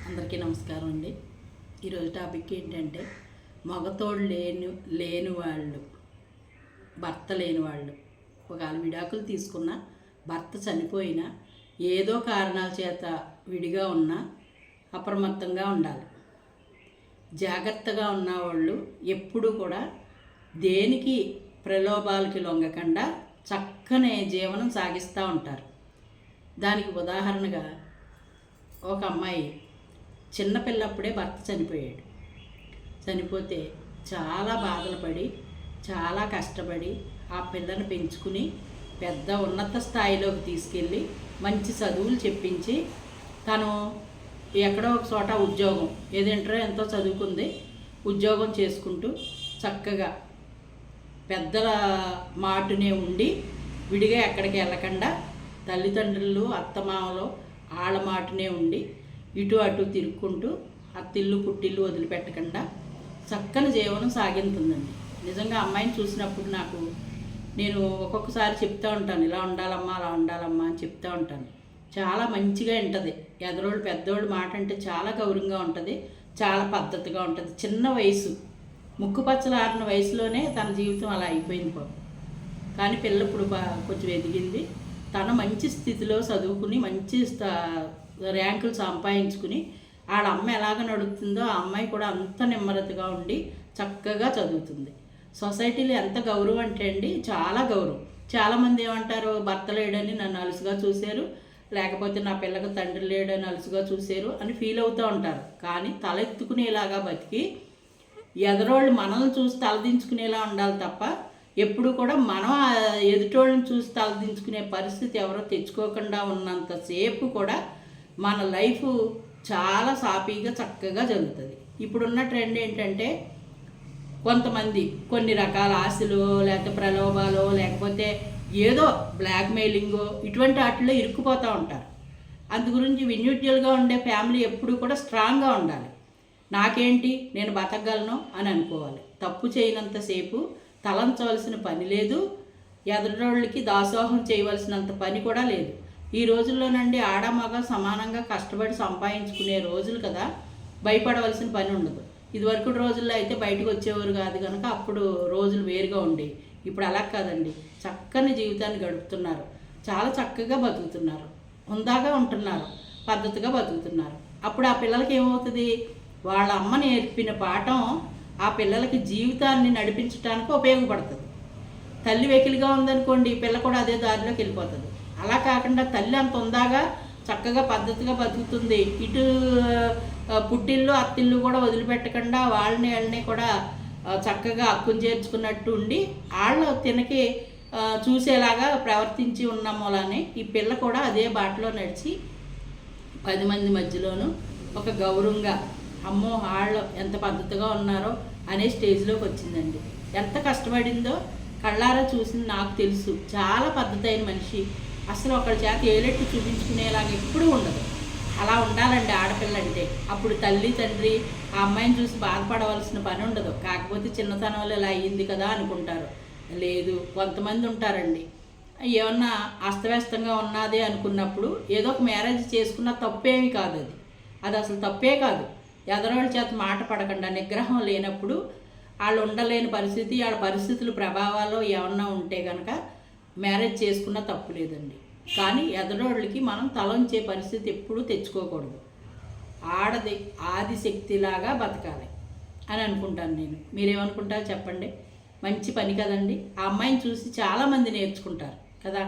అందరికీ నమస్కారం అండి. ఈరోజు టాపిక్ ఏంటంటే మగతోడు లేని వాళ్ళు, భర్త లేని వాళ్ళు, ఒకవేళ విడాకులు తీసుకున్న, భర్త చనిపోయినా, ఏదో కారణాల చేత విడిగా ఉన్నా అప్రమత్తంగా ఉండాలి. జాగ్రత్తగా ఉన్నవాళ్ళు ఎప్పుడూ కూడా దేనికి ప్రలోభాలకి లొంగకుండా చక్కనే జీవనం సాగిస్తూ ఉంటారు. దానికి ఉదాహరణగా ఒక అమ్మాయి చిన్నపిల్లప్పుడే భర్త చనిపోయాడు. చనిపోతే చాలా బాధలు పడి, చాలా కష్టపడి ఆ పిల్లని పెంచుకుని పెద్ద ఉన్నత స్థాయిలోకి తీసుకెళ్ళి మంచి చదువులు చెప్పించి తను ఎక్కడో ఒక చోట ఉద్యోగం, ఏదంటారో ఎంతో చదువుకుంది, ఉద్యోగం చేసుకుంటూ చక్కగా పెద్దల మాటునే ఉండి విడిగా ఎక్కడికి వెళ్ళకుండా తల్లిదండ్రులు అత్తమామలు వాళ్ళ మాటనే ఉండి ఇటు అటు తిరుక్కుంటూ అత్తిల్లు పుట్టిల్లు వదిలిపెట్టకుండా చక్కని జీవనం సాగింతుందండి. నిజంగా అమ్మాయిని చూసినప్పుడు నేను ఒక్కొక్కసారి చెప్తూ ఉంటాను, ఇలా ఉండాలమ్మా అలా ఉండాలమ్మా అని చెప్తూ ఉంటాను. చాలా మంచిగా ఉంటుంది. ఎదరోళ్ళు పెద్దోళ్ళు మాట అంటే చాలా గౌరవంగా ఉంటుంది, చాలా పద్ధతిగా ఉంటుంది. చిన్న వయసు, ముక్కుపచ్చలారిన వయసులోనే తన జీవితం అలా అయిపోయింది పాపం. కానీ పిల్ల ఇప్పుడు కొంచెం ఎదిగింది. తన మంచి స్థితిలో చదువుకుని మంచి ర్యాంకులు సంపాదించుకుని వాళ్ళ అమ్మ ఎలాగ నడుస్తుందో ఆ అమ్మాయి కూడా అంత నెమ్మదిగా ఉండి చక్కగా చదువుతుంది. సొసైటీలో ఎంత గౌరవం అంటే అండి, చాలా గౌరవం. చాలామంది ఏమంటారు, భర్త లేడని నన్ను అలుసుగా చూశారు, లేకపోతే నా పిల్లకి తండ్రి లేడని అలుసుగా చూశారు అని ఫీల్ అవుతూ ఉంటారు. కానీ తలెత్తుకునేలాగా బతికి ఎదరోళ్ళు మనల్ని చూసి తలదించుకునేలా ఉండాలి తప్ప ఎప్పుడు కూడా మనం ఎదుటోళ్ళని చూసి తలదించుకునే పరిస్థితి ఎవరో తెచ్చుకోకుండా ఉన్నంతసేపు కూడా మన లైఫ్ చాలా సాఫీగా చక్కగా జరుగుతుంది. ఇప్పుడున్న ట్రెండ్ ఏంటంటే కొంతమంది కొన్ని రకాల ఆశలు, లేకపోతే ప్రలోభాలు, లేకపోతే ఏదో బ్లాక్మెయిలింగో ఇటువంటి వాటిలో ఇరుక్కుపోతూ ఉంటారు. అందు గురించి ఇండివిజువల్గా ఉండే ఫ్యామిలీ ఎప్పుడు కూడా స్ట్రాంగ్గా ఉండాలి. నాకేంటి, నేను బతకగలను అని అనుకోవాలి. తప్పు చేయనంతసేపు తలంచవలసిన పని లేదు, ఎదురోళ్ళకి దాసోహం చేయవలసినంత పని కూడా లేదు. ఈ రోజుల్లోనండి ఆడ మగ సమానంగా కష్టపడి సంపాదించుకునే రోజులు కదా, భయపడవలసిన పని ఉండదు. ఇదివరకు రోజుల్లో అయితే బయటకు వచ్చేవారు కాదు కనుక అప్పుడు రోజులు వేరుగా ఉండేవి. ఇప్పుడు అలా కాదండి, చక్కని జీవితాన్ని గడుపుతున్నారు, చాలా చక్కగా బతుకుతున్నారు, హుందాగా ఉంటున్నారు, పద్ధతిగా బతుకుతున్నారు. అప్పుడు ఆ పిల్లలకి ఏమవుతుంది, వాళ్ళ అమ్మ నేర్పిన పాఠం ఆ పిల్లలకి జీవితాన్ని నడిపించడానికి ఉపయోగపడుతుంది. తల్లి వెకిలిగా ఉందనుకోండి, పిల్ల కూడా అదే దారిలోకి వెళ్ళిపోతుంది. అలా కాకుండా తల్లి అంత ఉందాగా చక్కగా పద్ధతిగా బతుకుతుంది, ఇటు పుట్టిల్లు అత్తిల్లు కూడా వదిలిపెట్టకుండా వాళ్ళని కూడా చక్కగా హక్కును చేర్చుకున్నట్టు ఉండి వాళ్ళు తినకి చూసేలాగా ప్రవర్తించి ఉన్న మూలానే ఈ పిల్ల కూడా అదే బాటలో నడిచి 10 మంది మధ్యలోనూ ఒక గౌరవంగా, అమ్మో వాళ్ళు ఎంత పద్ధతిగా ఉన్నారో అనే స్టేజ్లోకి వచ్చిందండి. ఎంత కష్టపడిందో కళ్ళారా చూసింది నాకు తెలుసు. చాలా పద్ధతి అయిన మనిషి, అసలు ఒకళ్ళ చేత ఏలెట్టు చూపించుకునేలాగా ఎప్పుడూ ఉండదు. అలా ఉండాలండి ఆడపిల్ల అంటే. అప్పుడు తల్లి తండ్రి ఆ అమ్మాయిని చూసి బాధపడవలసిన పని ఉండదు. కాకపోతే చిన్నతనంలో ఇలా అయ్యింది కదా అనుకుంటారు. లేదు, కొంతమంది ఉంటారండి, ఏమన్నా అస్తవ్యస్తంగా ఉన్నది అనుకున్నప్పుడు ఏదో ఒక మ్యారేజ్ చేసుకున్న తప్పేమీ కాదు, అది అసలు తప్పే కాదు. ఎదరోళ్ళ చేత మాట పడకుండా నిగ్రహం లేనప్పుడు వాళ్ళు ఉండలేని పరిస్థితి, వాళ్ళ పరిస్థితుల ప్రభావాలు ఏమన్నా ఉంటే కనుక మ్యారేజ్ చేసుకున్న తప్పు లేదండి. కానీ ఎదరోళ్ళకి మనం తలంచే పరిస్థితి ఎప్పుడూ తెచ్చుకోకూడదు. ఆడది ఆదిశక్తిలాగా బతకాలి అని అనుకుంటాను నేను. మీరేమనుకుంటారు చెప్పండి? మంచి పని కదండి. ఆ అమ్మాయిని చూసి చాలామంది నేర్చుకుంటారు కదా.